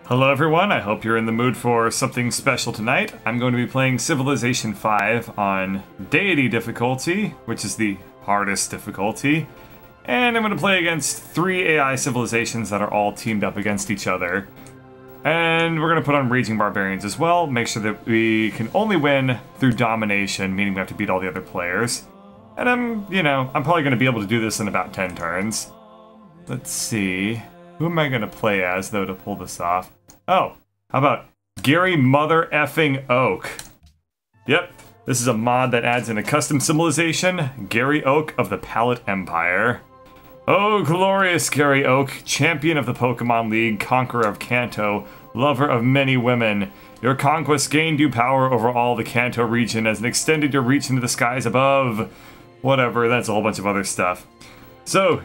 Hello everyone, I hope you're in the mood for something special tonight. I'm going to be playing Civilization 5 on Deity difficulty, which is the hardest difficulty. And I'm going to play against 3 AI civilizations that are all teamed up against each other. And we're going to put on Raging Barbarians as well, make sure that we can only win through domination, meaning we have to beat all the other players. And I'm probably going to be able to do this in about 10 turns. Let's see. Who am I going to play as, though, to pull this off? Oh, how about Gary Motherfing Oak? Yep, this is a mod that adds in a custom civilization, Gary Oak of the Palette Empire. Oh, glorious Gary Oak, champion of the Pokemon League, conqueror of Kanto, lover of many women. Your conquest gained you power over all the Kanto region as it extended your reach into the skies above. Whatever, that's a whole bunch of other stuff. So,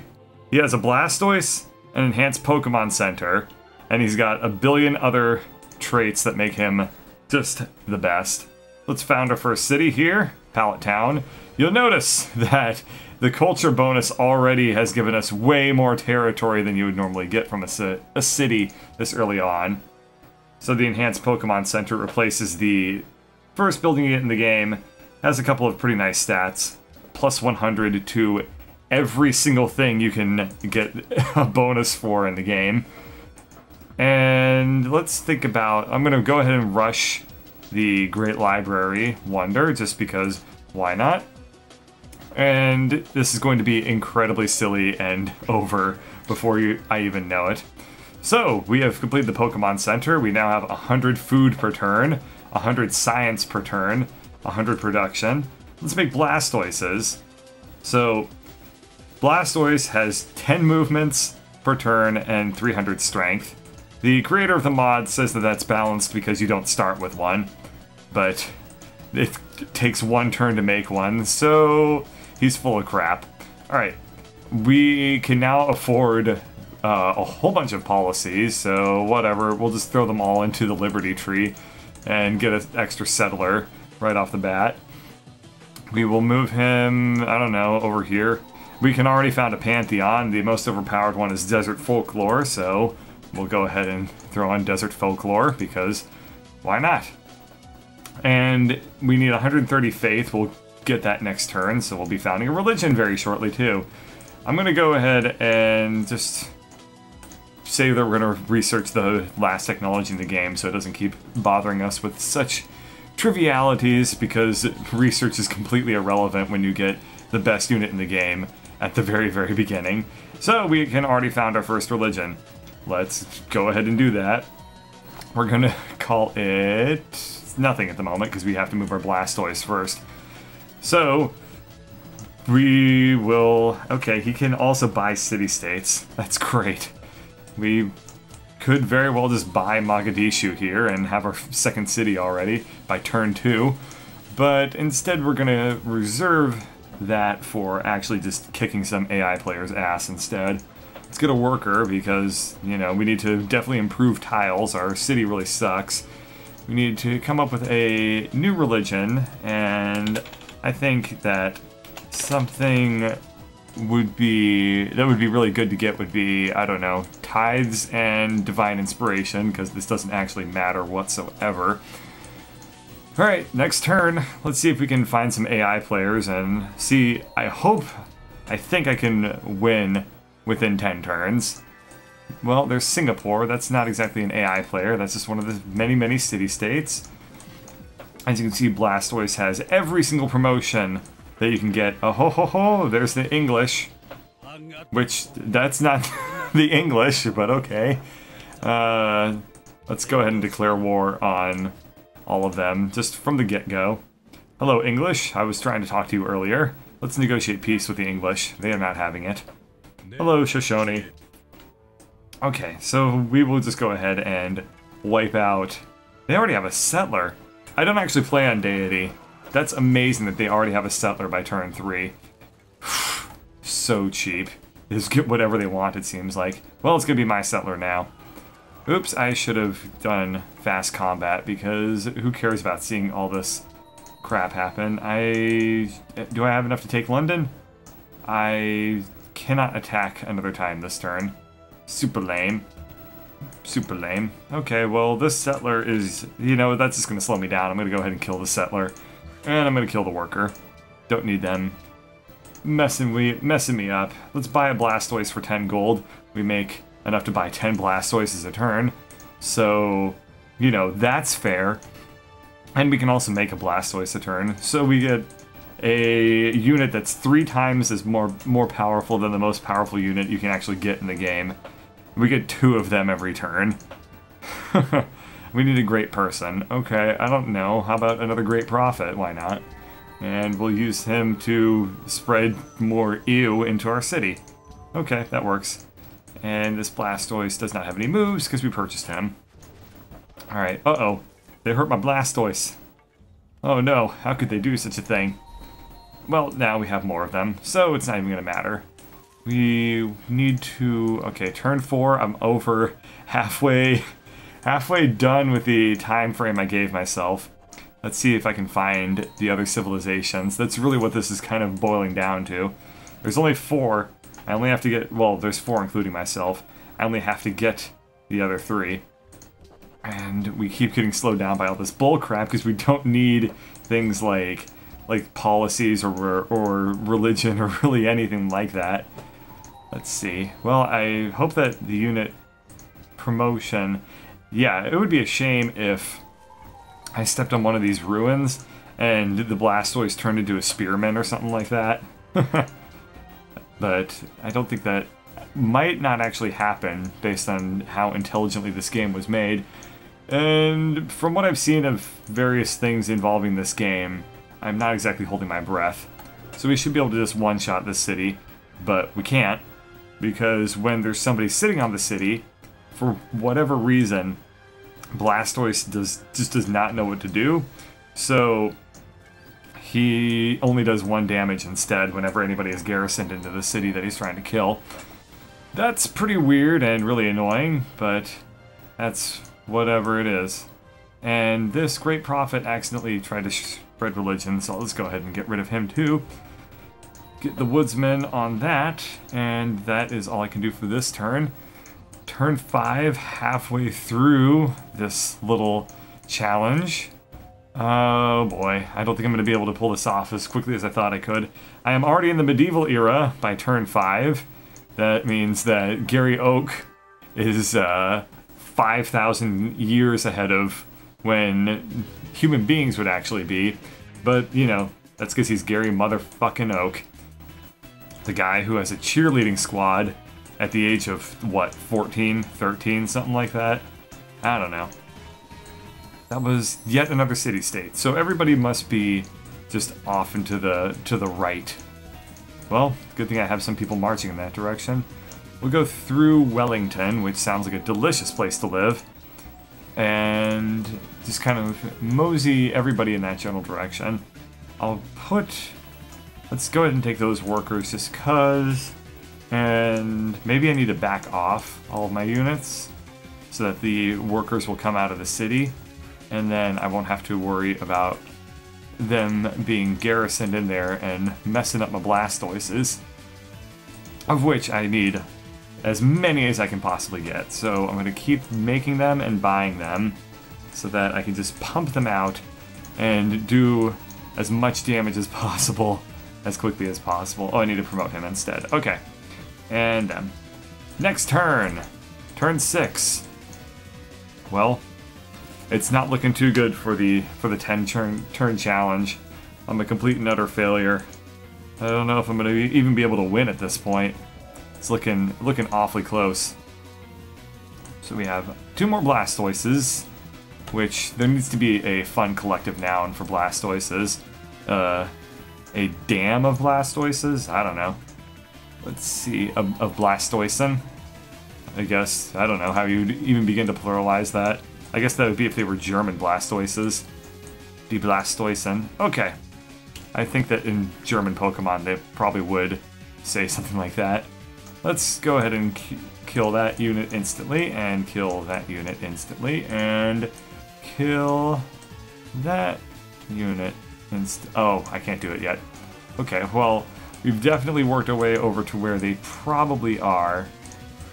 he has a Blastoise, an enhanced Pokemon Center, and he's got a billion other traits that make him just the best. Let's found our first city here, Pallet Town. You'll notice that the culture bonus already has given us way more territory than you would normally get from a city this early on. So the enhanced Pokemon Center replaces the first building you get in the game, has a couple of pretty nice stats, plus 100 to every single thing you can get a bonus for in the game. And let's think about, I'm going to go ahead and rush the Great Library Wonder, just because, why not? And this is going to be incredibly silly and over before I even know it. So, we have completed the Pokemon Center. We now have 100 food per turn, 100 science per turn, 100 production. Let's make Blastoises. So, Blastoise has 10 movements per turn and 300 strength. The creator of the mod says that that's balanced because you don't start with one, but it takes one turn to make one, so he's full of crap. Alright, we can now afford a whole bunch of policies, so whatever, we'll just throw them all into the Liberty Tree and get an extra settler right off the bat. We will move him, I don't know, over here. We can already found a Pantheon. The most overpowered one is Desert Folklore, so we'll go ahead and throw on Desert Folklore, because why not? And we need 130 faith. We'll get that next turn, so we'll be founding a religion very shortly, too. I'm going to go ahead and just say that we're going to research the last technology in the game so it doesn't keep bothering us with such trivialities, because research is completely irrelevant when you get the best unit in the game at the very, very beginning. So we can already found our first religion. Let's go ahead and do that. We're gonna call it nothing at the moment because we have to move our Blastoise first. So we will, okay, he can also buy city-states. That's great. We could very well just buy Mogadishu here and have our second city already by turn 2. But instead we're gonna reserve that for actually just kicking some AI players' ass instead. Let's get a worker because, you know, we need to definitely improve tiles. Our city really sucks. We need to come up with a new religion, and I think that something would be really good to get would be, I don't know, tithes and divine inspiration, because this doesn't actually matter whatsoever. Alright, next turn, let's see if we can find some AI players and see, I think I can win within 10 turns. Well, there's Singapore, that's not exactly an AI player, that's just one of the many, many city-states. As you can see, Blastoise has every single promotion that you can get. Oh ho ho ho, there's the English. Which, that's not the English, but okay. Let's go ahead and declare war on all of them, just from the get-go. Hello, English. I was trying to talk to you earlier. Let's negotiate peace with the English. They are not having it. Hello, Shoshone. Okay, so we will just go ahead and wipe out... They already have a settler. I don't actually play on Deity. That's amazing that they already have a settler by turn 3. So cheap. They just get whatever they want, it seems like. Well, it's gonna be my settler now. Oops, I should have done fast combat, because who cares about seeing all this crap happen? Do I have enough to take London? I cannot attack another time this turn. Super lame. Super lame. Okay, well, this settler is... You know, that's just going to slow me down. I'm going to go ahead and kill the settler. And I'm going to kill the worker. Don't need them messing me up. Let's buy a Blastoise for 10 gold. We make enough to buy 10 Blastoises a turn. So, you know, that's fair. And we can also make a Blastoise a turn. So we get a unit that's 3 times as more powerful than the most powerful unit you can actually get in the game. We get 2 of them every turn. We need a great person. Okay, I don't know. How about another great prophet? Why not? And we'll use him to spread more ew into our city. Okay, that works. And this Blastoise does not have any moves because we purchased him. Alright, uh-oh. They hurt my Blastoise. Oh no, how could they do such a thing? Well, now we have more of them, so it's not even going to matter. We need to... Okay, turn 4, I'm over halfway done with the time frame I gave myself. Let's see if I can find the other civilizations. That's really what this is kind of boiling down to. There's only 4. I only have to get... Well, there's 4 including myself. I only have to get the other 3. And we keep getting slowed down by all this bullcrap because we don't need things like policies or religion or really anything like that. Let's see. Well, I hope that the unit promotion... Yeah, it would be a shame if I stepped on one of these ruins and the Blastoise turned into a spearman or something like that. But I don't think that might not actually happen based on how intelligently this game was made. And from what I've seen of various things involving this game, I'm not exactly holding my breath. So we should be able to just one-shot this city, but we can't, because when there's somebody sitting on the city, for whatever reason, Blastoise just does not know what to do, so he only does 1 damage instead whenever anybody is garrisoned into the city that he's trying to kill. That's pretty weird and really annoying, but that's whatever it is. And this great prophet accidentally tried to spread religion, so let's go ahead and get rid of him too. Get the woodsman on that, and that is all I can do for this turn. Turn 5, halfway through this little challenge. Oh boy, I don't think I'm going to be able to pull this off as quickly as I thought I could. I am already in the medieval era by turn 5. That means that Gary Oak is 5,000 years ahead of when human beings would actually be. But, you know, that's because he's Gary motherfucking Oak. The guy who has a cheerleading squad at the age of, what, 14, 13, something like that? I don't know. That was yet another city-state, so everybody must be just off into the right. Well, good thing I have some people marching in that direction. We'll go through Wellington, which sounds like a delicious place to live, and just kind of mosey everybody in that general direction. Let's go ahead and take those workers just cause, and maybe I need to back off all of my units so that the workers will come out of the city, and then I won't have to worry about them being garrisoned in there and messing up my Blastoises, of which I need as many as I can possibly get. So I'm going to keep making them and buying them so that I can just pump them out and do as much damage as possible as quickly as possible. Oh, I need to promote him instead. Okay. And next turn. Turn 6. Well, it's not looking too good for the 10 turn challenge. I'm a complete and utter failure. I don't know if I'm going to even be able to win at this point. It's looking awfully close. So we have 2 more Blastoises, which there needs to be a fun collective noun for Blastoises. A dam of Blastoises? I don't know. Let's see, of Blastoisen? I guess, I don't know how you'd even begin to pluralize that. I guess that would be if they were German Blastoises. Die Blastoisen. Okay. I think that in German Pokemon they probably would say something like that. Let's go ahead and kill that unit instantly, and kill that unit instantly, and kill that unit oh, I can't do it yet. Okay, well, we've definitely worked our way over to where they probably are.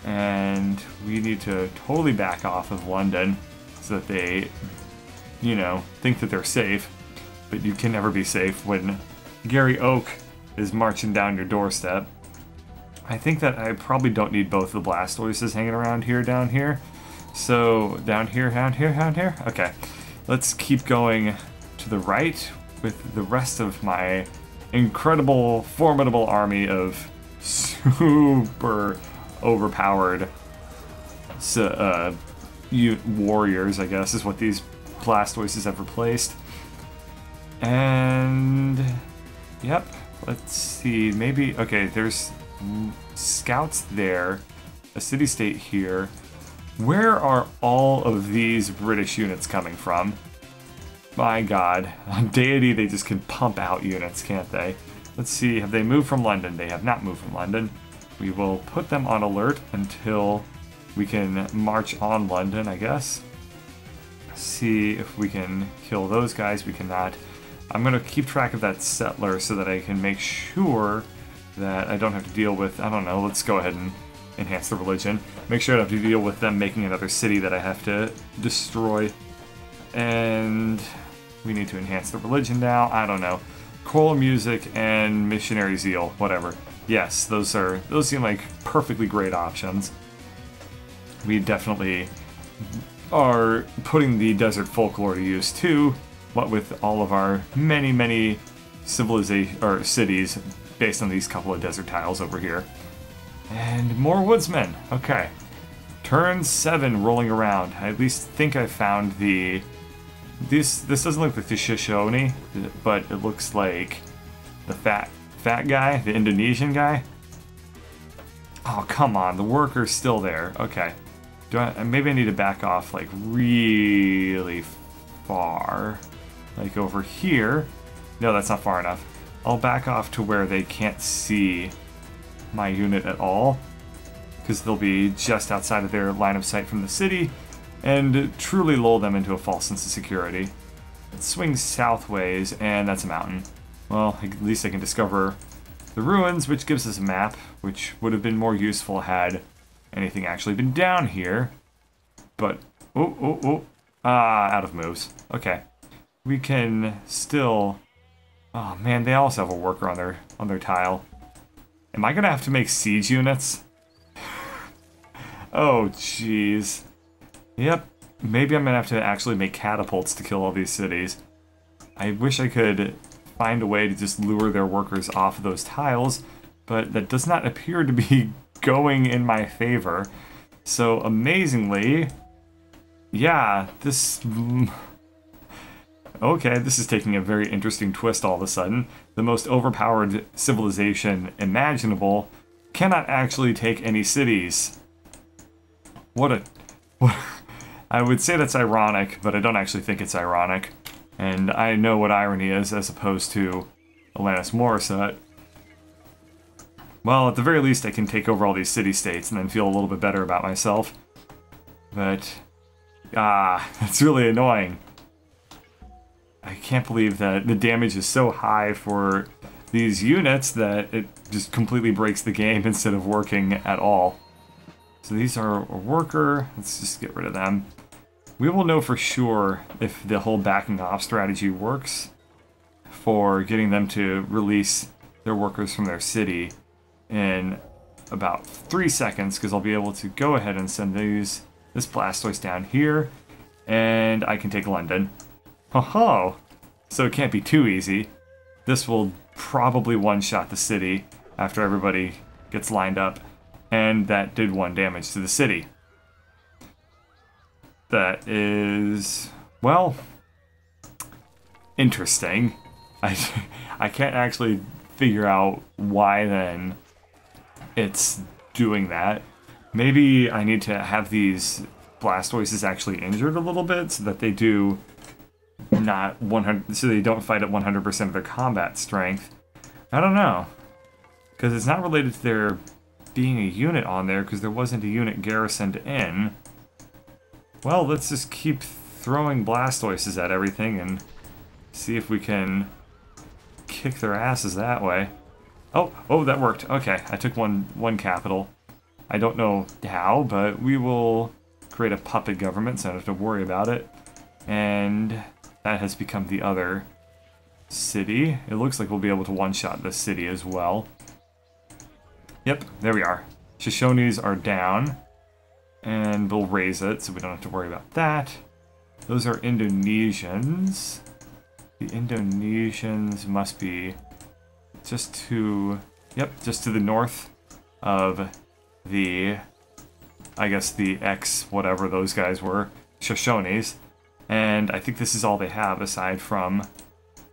And we need to totally back off of London so that they, you know, think that they're safe. But you can never be safe when Gary Oak is marching down your doorstep. I think that I probably don't need both the Blastoises hanging around here, down here. So, down here, down here, down here? Okay. Let's keep going to the right with the rest of my incredible, formidable army of super overpowered warriors, I guess, is what these Blastoises have replaced. And yep, let's see, maybe, okay, there's scouts there, a city-state here. Where are all of these British units coming from? My god, on Deity they just can pump out units, can't they? Let's see, have they moved from London? They have not moved from London. We will put them on alert until we can march on London, I guess. See if we can kill those guys. We cannot. I'm going to keep track of that settler so that I can make sure that I don't have to deal with, I don't know, let's go ahead and enhance the religion. Make sure I don't have to deal with them making another city that I have to destroy. And we need to enhance the religion now. I don't know. Choral music and missionary zeal, whatever. Yes, those seem like perfectly great options. We definitely are putting the desert folklore to use too, what with all of our many civilization or cities based on these couple of desert tiles over here. And more woodsmen. Okay. Turn 7 rolling around. I at least think I found the... This doesn't look like the Shoshone, but it looks like the fat guy, the Indonesian guy. Oh, come on, the worker's still there. Okay. Maybe I need to back off, like, really far. Like, over here. No, that's not far enough. I'll back off to where they can't see my unit at all, because they'll be just outside of their line of sight from the city, and truly lull them into a false sense of security. It swings southways, and that's a mountain. Well, at least I can discover the ruins, which gives us a map, which would have been more useful had anything actually been down here. But, out of moves. Okay. We can still... Oh man, they also have a worker on their tile. Am I gonna have to make siege units? Oh, jeez. Yep, maybe I'm gonna have to actually make catapults to kill all these cities. I wish I could find a way to just lure their workers off of those tiles, but that does not appear to be going in my favor. So, amazingly, yeah, this... Okay, this is taking a very interesting twist all of a sudden. The most overpowered civilization imaginable cannot actually take any cities. What I would say that's ironic, but I don't actually think it's ironic. And I know what irony is, as opposed to Alanis Morissette. Well, at the very least I can take over all these city-states and then feel a little bit better about myself. But, that's really annoying. I can't believe that the damage is so high for these units that it just completely breaks the game instead of working at all. So these are a worker. Let's just get rid of them. We will know for sure if the whole backing off strategy works for getting them to release their workers from their city in about 3 seconds, because I'll be able to go ahead and send this Blastoise down here, and I can take London. Ho-ho! So it can't be too easy. This will probably one-shot the city after everybody gets lined up, and that did 1 damage to the city. That is, well, interesting. I can't actually figure out why then it's doing that. Maybe I need to have these Blastoises actually injured a little bit so that they do not 100, so they don't fight at 100% of their combat strength. I don't know, because it's not related to there being a unit on there, because there wasn't a unit garrisoned in. Well, let's just keep throwing Blastoises at everything and see if we can kick their asses that way. Oh, that worked. Okay, I took one capital. I don't know how, but we will create a puppet government, so I don't have to worry about it. And that has become the other city. It looks like we'll be able to one-shot this city as well. Yep, there we are. Shoshones are down. And we'll raise it, so we don't have to worry about that. Those are Indonesians. The Indonesians must be just to... Yep, just to the north of the... I guess the whatever those guys were. Shoshones. And I think this is all they have aside from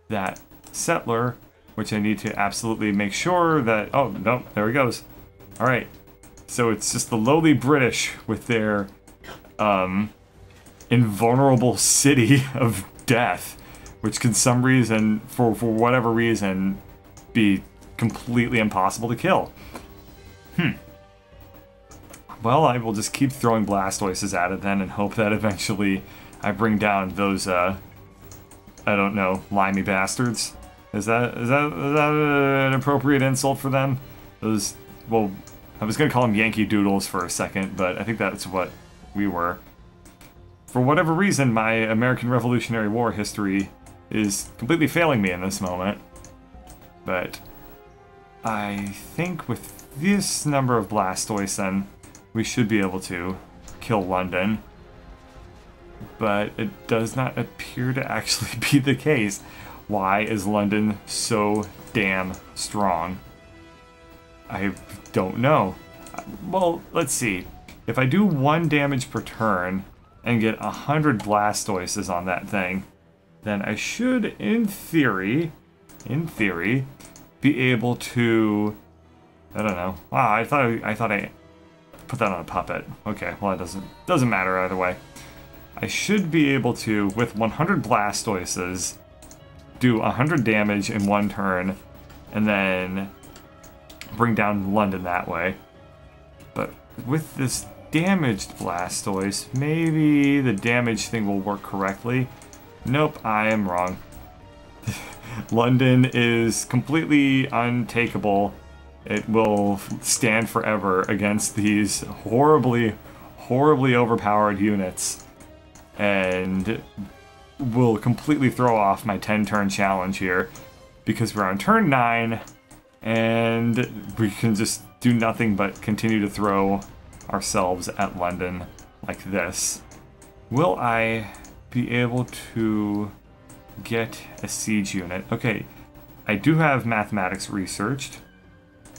that settler, which I need to absolutely make sure that... Oh, no, there he goes. Alright. So it's just the lowly British with their invulnerable city of death, which can some reason, for whatever reason, be completely impossible to kill. Well, I will just keep throwing Blastoises at it then and hope that eventually I bring down those, I don't know, limey bastards. Is that an appropriate insult for them? Those, well... I was going to call them Yankee Doodles for a second, but I think that's what we were. For whatever reason, my American Revolutionary War history is completely failing me in this moment. But I think with this number of Blastoise, then we should be able to kill London. But it does not appear to actually be the case. Why is London so damn strong? I don't know. Well, let's see. If I do 1 damage per turn and get 100 Blastoises on that thing, then I should, in theory, be able to... I don't know. Wow, I thought I put that on a puppet. Okay, well it doesn't matter either way. I should be able to, with 100 Blastoises, do 100 damage in 1 turn, and then bring down London that way. But with this damaged Blastoise, maybe the damage thing will work correctly. Nope, I am wrong. London is completely untakeable. It will stand forever against these horribly overpowered units, and will completely throw off my 10-turn challenge here, because we're on turn 9, and we can just do nothing but continue to throw ourselves at London like this. Will I be able to get a siege unit? Okay, I do have mathematics researched.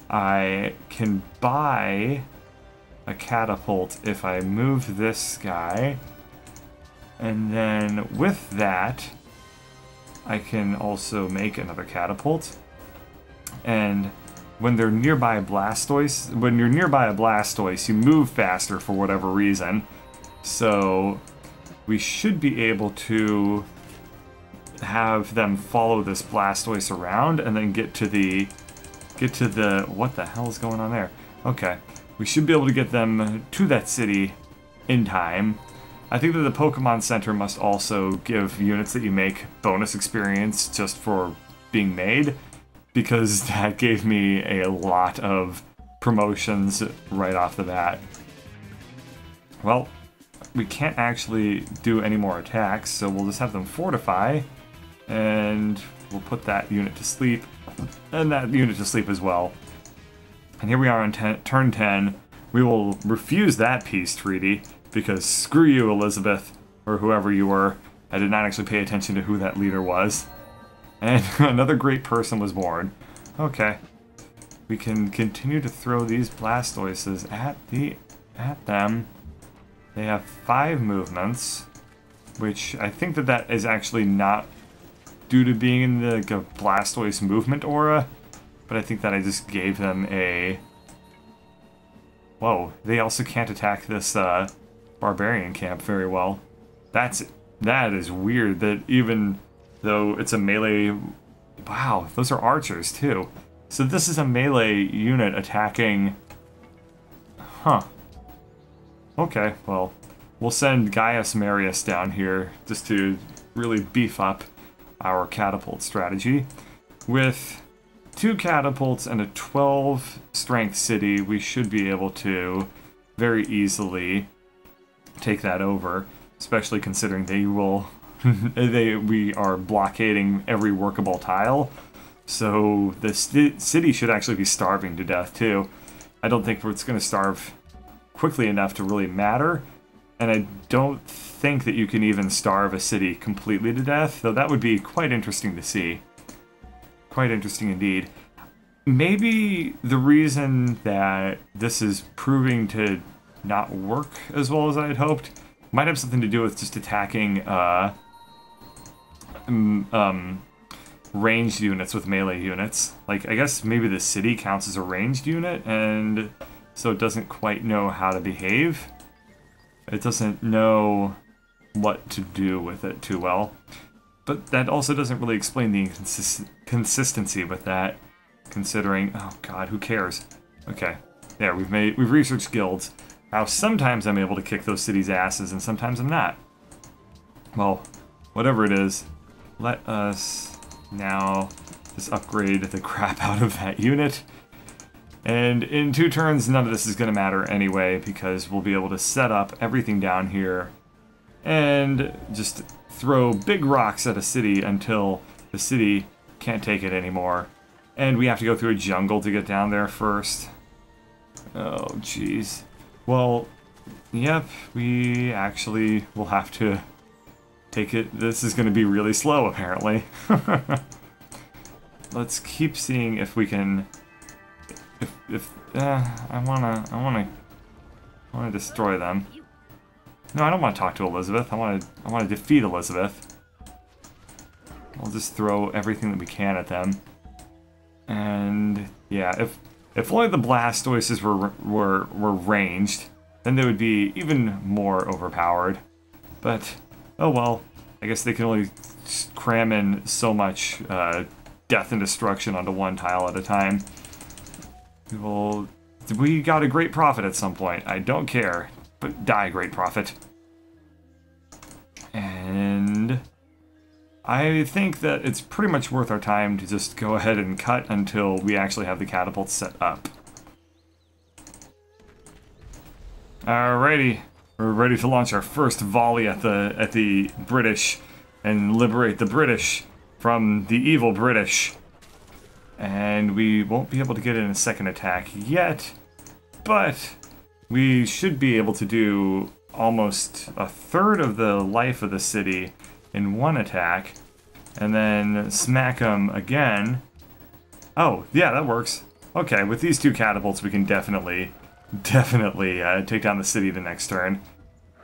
I can buy a catapult if I move this guy, and then with that I can also make another catapult. And when they're nearby a Blastoise, when you're nearby a Blastoise, you move faster for whatever reason. So we should be able to have them follow this Blastoise around and then get to the what the hell is going on there? Okay, we should be able to get them to that city in time. I think that the Pokemon Center must also give units that you make bonus experience just for being made, because that gave me a lot of promotions right off the bat. Well, we can't actually do any more attacks, so we'll just have them fortify, and we'll put that unit to sleep, and that unit to sleep as well. And here we are on turn 10. We will refuse that peace treaty, because screw you, Elizabeth, or whoever you were. I did not actually pay attention to who that leader was. And another great person was born. Okay. We can continue to throw these Blastoises at them. They have 5 movements, which I think that is actually not due to being in the Blastoise movement aura, but I think that I just gave them a... Whoa, they also can't attack this barbarian camp very well. That is weird, that even though it's a melee... Wow, those are archers too. So this is a melee unit attacking... Huh. Okay, well, we'll send Gaius Marius down here just to really beef up our catapult strategy with 2 catapults and a 12 strength city, we should be able to very easily take that over, especially considering they will we are blockading every workable tile. So the city should actually be starving to death too. I don't think it's going to starve quickly enough to really matter, and I don't think that you can even starve a city completely to death, though that would be quite interesting to see. Quite interesting indeed. Maybe the reason that this is proving to not work as well as I had hoped might have something to do with just attacking ranged units with melee units. Like, I guess maybe the city counts as a ranged unit, and so it doesn't quite know how to behave. It doesn't know what to do with it too well. But that also doesn't really explain the consistency with that, considering... Oh god, who cares? Okay, there, we've researched guilds. Now, sometimes I'm able to kick those cities' asses, and sometimes I'm not. Well, whatever it is, let us now just upgrade the crap out of that unit. And in 2 turns, none of this is going to matter anyway, because we'll be able to set up everything down here and just throw big rocks at a city until the city can't take it anymore. And we have to go through a jungle to get down there first. Oh, jeez. Well, yep, we actually will have to take it. This is going to be really slow, apparently. Let's keep seeing if we can... I wanna destroy them. No, I don't want to talk to Elizabeth. I want to defeat Elizabeth. I'll just throw everything that we can at them. And yeah, if only the Blastoises were ranged, then they would be even more overpowered. But oh well, I guess they can only cram in so much death and destruction onto one tile at a time. We got a great profit at some point. I don't care, but die great profit. And I think that it's pretty much worth our time to just go ahead and cut until we actually have the catapults set up. Alrighty, we're ready to launch our first volley at the British and liberate the British from the evil British. And we won't be able to get in a second attack yet, but we should be able to do almost a third of the life of the city in one attack, and then smack them again. Oh, yeah, that works. Okay, with these 2 catapults, we can definitely take down the city the next turn.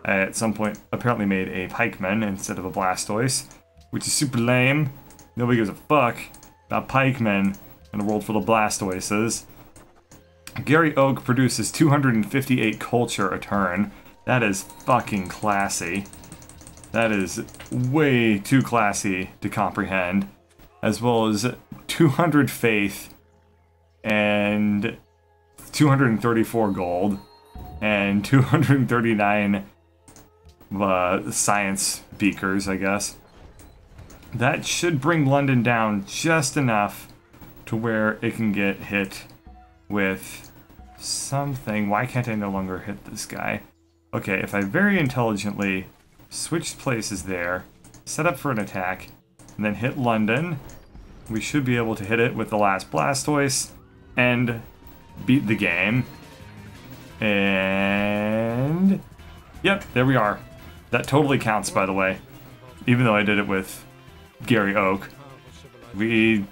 I, at some point, apparently made a pikeman instead of a Blastoise, which is super lame. Nobody gives a fuck about pikemen in a world full of Blastoises. Gary Oak produces 258 culture a turn. That is fucking classy. That is way too classy to comprehend. As well as 200 faith and 234 gold and 239 science beakers, I guess. That should bring London down just enough to where it can get hit with something. Why can't I no longer hit this guy? Okay, if I very intelligently switched places there, set up for an attack, and then hit London, we should be able to hit it with the last Blastoise and beat the game. And yep, there we are. That totally counts, by the way, even though I did it with Gary Oak. We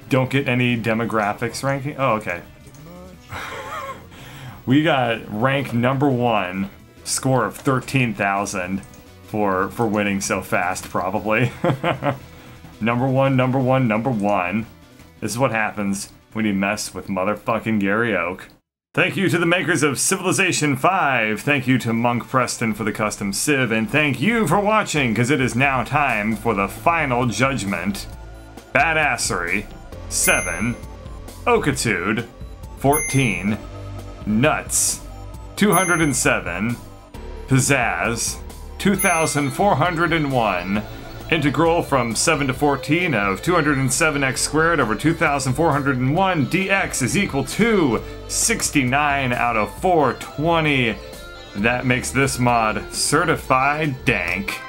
don't get any demographics ranking. Oh, okay. We got rank #1, score of 13,000 for winning so fast, probably. #1. This is what happens when you mess with motherfucking Gary Oak. Thank you to the makers of Civilization 5. Thank you to Monk Preston for the custom civ, and thank you for watching, because it is now time for the final judgment. Badassery 7, Oakitude 14, Nuts 207, Pizzazz 2,401, Integral from 7 to 14 of 207x squared over 2401 dx is equal to 69 out of 420. That makes this mod certified dank.